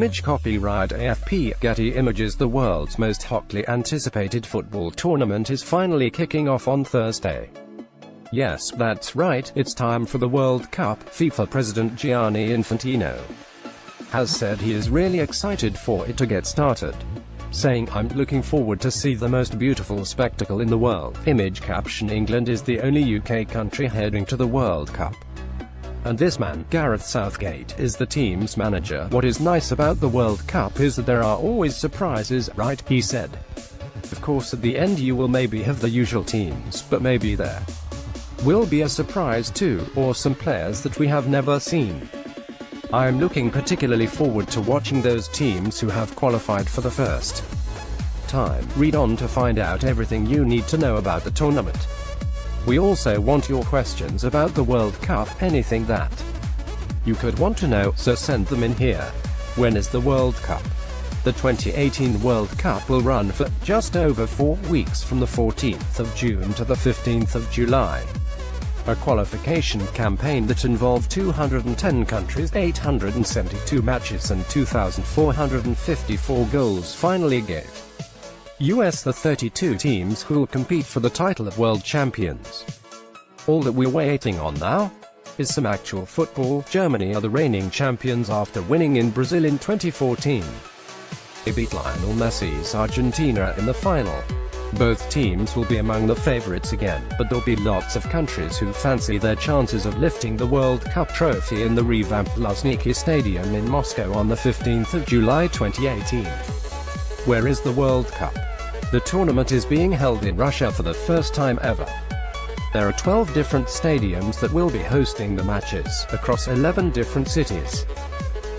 Image copyright AFP Getty Images. The world's most hotly anticipated football tournament is finally kicking off on Thursday. Yes, that's right, it's time for the World Cup. FIFA President Gianni Infantino has said he is really excited for it to get started, saying, "I'm looking forward to see the most beautiful spectacle in the world." Image caption: England is the only UK country heading to the World Cup. And this man, Gareth Southgate, is the team's manager. "What is nice about the World Cup is that there are always surprises, right?" he said. "Of course at the end you will maybe have the usual teams, but maybe there will be a surprise too, or some players that we have never seen. I'm looking particularly forward to watching those teams who have qualified for the first time." Read on to find out everything you need to know about the tournament. We also want your questions about the World Cup, anything that you could want to know, so send them in here. When is the World Cup? The 2018 World Cup will run for just over 4 weeks, from the 14th of June to the 15th of July. A qualification campaign that involved 210 countries, 872 matches and 2,454 goals finally gave US the 32 teams who will compete for the title of world champions. All that we're waiting on now is some actual football. Germany are the reigning champions after winning in Brazil in 2014. They beat Lionel Messi's Argentina in the final. Both teams will be among the favorites again, but there'll be lots of countries who fancy their chances of lifting the World Cup trophy in the revamped Luzhniki Stadium in Moscow on the 15th of July 2018. Where is the World Cup? The tournament is being held in Russia for the first time ever. There are 12 different stadiums that will be hosting the matches, across 11 different cities.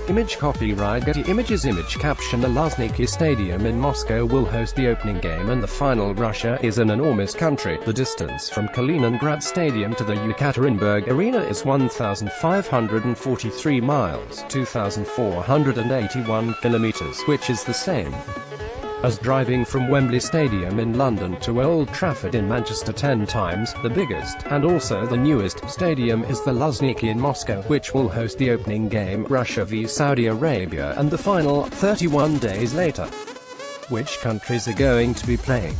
Image copyright Getty Images. Image caption: The Luzhniki Stadium in Moscow will host the opening game and the final. Russia is an enormous country. The distance from Kaliningrad Stadium to the Yekaterinburg Arena is 1,543 miles, 2,481 kilometers, which is the same as driving from Wembley Stadium in London to Old Trafford in Manchester. 10 times the biggest, and also the newest, stadium is the Luzhniki in Moscow, which will host the opening game, Russia v Saudi Arabia, and the final, 31 days later. Which countries are going to be playing?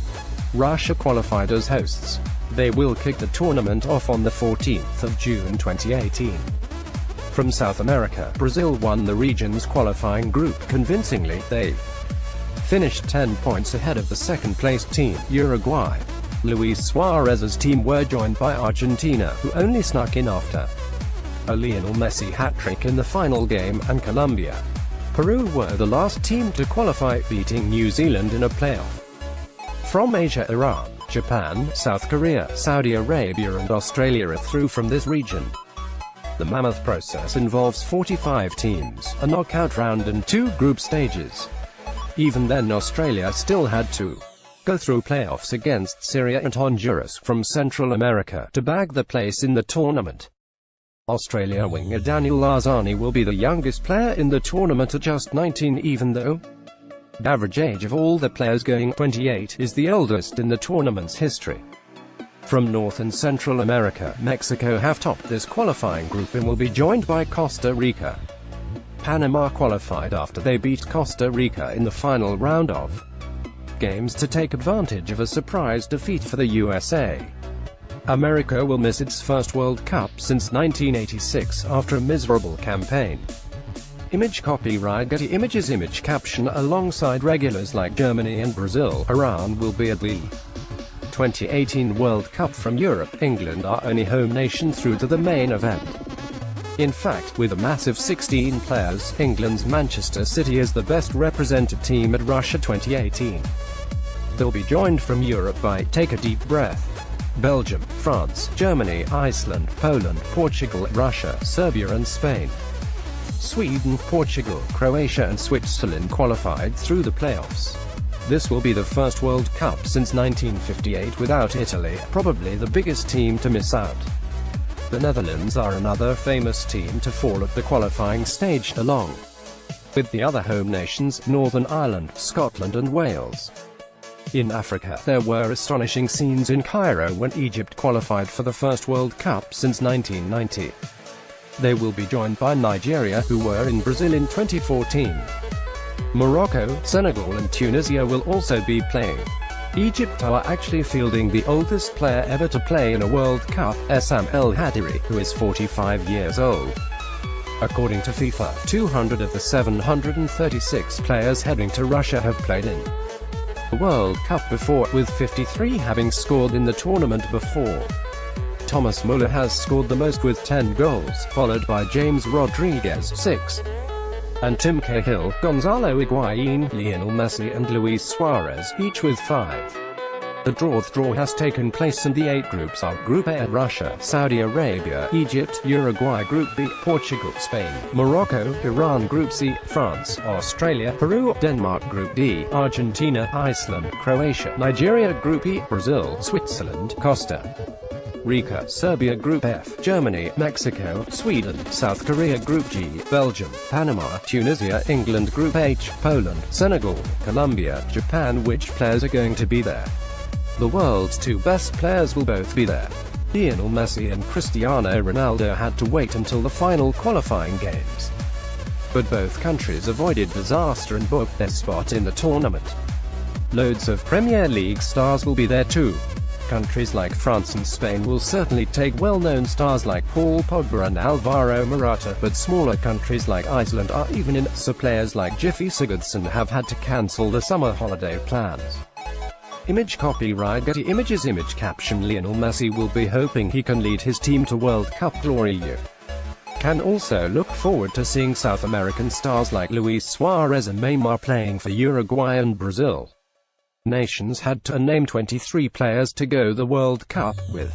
Russia qualified as hosts. They will kick the tournament off on the 14th of June 2018. From South America, Brazil won the region's qualifying group convincingly. They finished 10 points ahead of the second-placed team, Uruguay. Luis Suarez's team were joined by Argentina, who only snuck in after a Lionel Messi hat-trick in the final game, and Colombia. Peru were the last team to qualify, beating New Zealand in a playoff. From Asia, Iran, Japan, South Korea, Saudi Arabia and Australia are through from this region. The mammoth process involves 45 teams, a knockout round and 2 group stages. Even then, Australia still had to go through playoffs against Syria and Honduras from Central America to bag the place in the tournament. Australia winger Daniel Lazzani will be the youngest player in the tournament at just 19, even though the average age of all the players going 28 is the oldest in the tournament's history. From North and Central America, Mexico have topped this qualifying group and will be joined by Costa Rica. Panama qualified after they beat Costa Rica in the final round of games to take advantage of a surprise defeat for the USA. America will miss its first World Cup since 1986 after a miserable campaign. Image copyright Getty Images. Image caption: Alongside regulars like Germany and Brazil, Iran will be at the 2018 World Cup. From Europe, England are only home nation through to the main event. In fact, with a massive 16 players, England's Manchester City is the best represented team at Russia 2018. They'll be joined from Europe by, take a deep breath, Belgium, France, Germany, Iceland, Poland, Portugal, Russia, Serbia and Spain. Sweden, Portugal, Croatia and Switzerland qualified through the playoffs. This will be the first World Cup since 1958 without Italy, probably the biggest team to miss out. The Netherlands are another famous team to fall at the qualifying stage, along with the other home nations, Northern Ireland, Scotland and Wales. In Africa, there were astonishing scenes in Cairo when Egypt qualified for the first World Cup since 1990. They will be joined by Nigeria, who were in Brazil in 2014. Morocco, Senegal and Tunisia will also be playing. Egypt are actually fielding the oldest player ever to play in a World Cup, Essam El Hadiri, who is 45 years old. According to FIFA, 200 of the 736 players heading to Russia have played in the World Cup before, with 53 having scored in the tournament before. Thomas Muller has scored the most with 10 goals, followed by James Rodriguez, 6. And Tim Cahill, Gonzalo Higuain, Lionel Messi and Luis Suarez, each with 5. The draw has taken place and the 8 groups are Group A: Russia, Saudi Arabia, Egypt, Uruguay, Group B: Portugal, Spain, Morocco, Iran, Group C: France, Australia, Peru, Denmark, Group D: Argentina, Iceland, Croatia, Nigeria, Group E: Brazil, Switzerland, Costa Rica, Serbia, Group F, Germany, Mexico, Sweden, South Korea, Group G, Belgium, Panama, Tunisia, England, Group H, Poland, Senegal, Colombia, Japan. Which players are going to be there? The world's 2 best players will both be there. Lionel Messi and Cristiano Ronaldo had to wait until the final qualifying games. But both countries avoided disaster and booked their spot in the tournament. Loads of Premier League stars will be there too. Countries like France and Spain will certainly take well-known stars like Paul Pogba and Alvaro Morata, but smaller countries like Iceland are even in, so players like Gylfi Sigurdsson have had to cancel the summer holiday plans. Image copyright Getty Images. Image caption: Lionel Messi will be hoping he can lead his team to World Cup glory. You can also look forward to seeing South American stars like Luis Suarez and Neymar playing for Uruguay and Brazil. Nations had to name 23 players to go the World Cup, with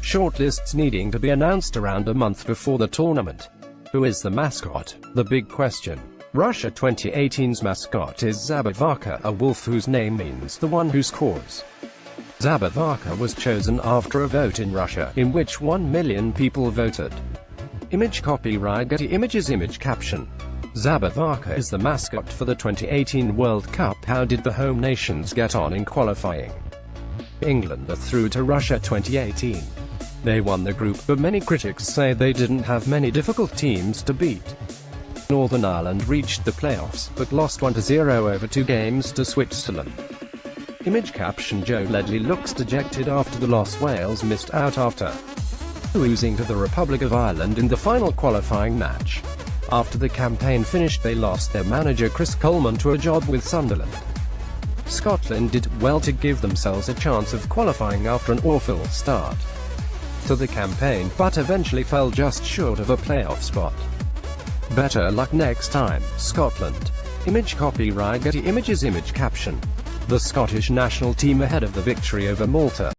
shortlists needing to be announced around a month before the tournament. Who is the mascot? The big question. Russia 2018's mascot is Zabavaka, a wolf whose name means the one who scores. Zabavaka was chosen after a vote in Russia, in which 1 million people voted. Image copyright Getty Images. Image caption: Zabavaka is the mascot for the 2018 World Cup. How did the home nations get on in qualifying? England are through to Russia 2018. They won the group, but many critics say they didn't have many difficult teams to beat. Northern Ireland reached the playoffs, but lost 1-0 over 2 games to Switzerland. Image caption: Joe Ledley looks dejected after the loss. Wales missed out after losing to the Republic of Ireland in the final qualifying match. After the campaign finished, they lost their manager Chris Coleman to a job with Sunderland. Scotland did well to give themselves a chance of qualifying after an awful start to the campaign, but eventually fell just short of a playoff spot. Better luck next time, Scotland. Image copyright Getty Images. Image caption: The Scottish national team ahead of the victory over Malta.